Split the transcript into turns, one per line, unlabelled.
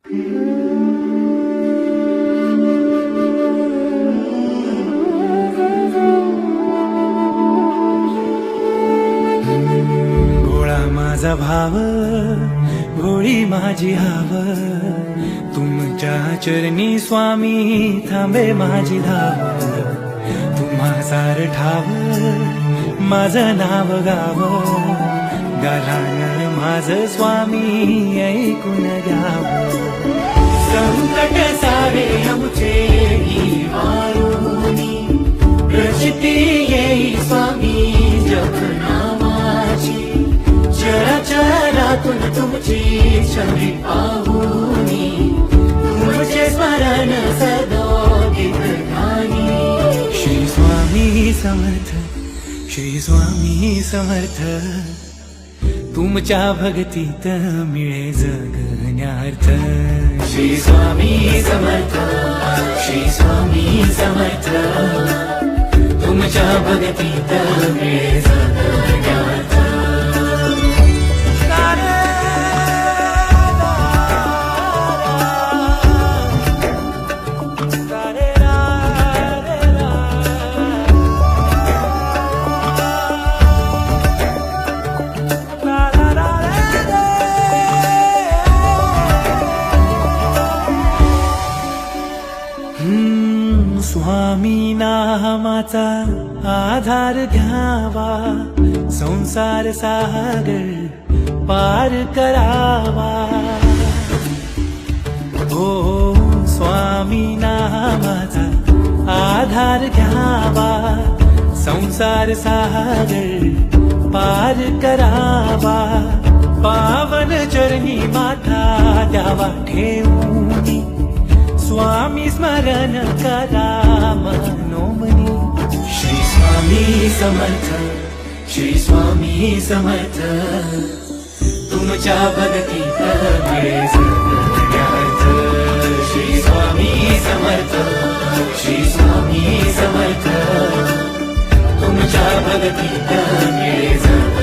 गोळा माझा भाव, भोळी माझी हाव, तुमच्या चरणी स्वामी थांबे माझी धाव. तुम्हा सार ठाव, माझं नाव गाव, गालान माझं स्वामी ऐकून घ्याव. संकट सारे आमचे वारुनी, प्रचिती येई स्वामी जपनामाची. चराचरातून तुमची छवी पाहुनी, तुमचे स्मरण सदा गीत गाणी. श्री स्वामी समर्थ, श्री स्वामी समर्थ, तुमच्या भक्तीत मिळे जगण्यार्थ. श्री स्वामी समर्थ, श्री स्वामी समर्थ, तुमच्या भक्तीत मिळे जगण्यार्थ. स्वामी नामाचा आधार घ्यावा, संसार सागर पार करावा. हो स्वामी नामाचा आधार घ्यावा, संसार सागर पार करावा. पावन चरणी माथा द्यावा ठेवूनी, स्वामी स्मरण करा मनोमनी. श्री स्वामी समर्थ, श्री स्वामी समर्थ, तुमच्या भक्तीत मिळे जगण्यार्थ. श्री स्वामी समर्थ, श्री स्वामी समर्थ, तुमच्या भक्तीत मिळे जगण्यार्थ.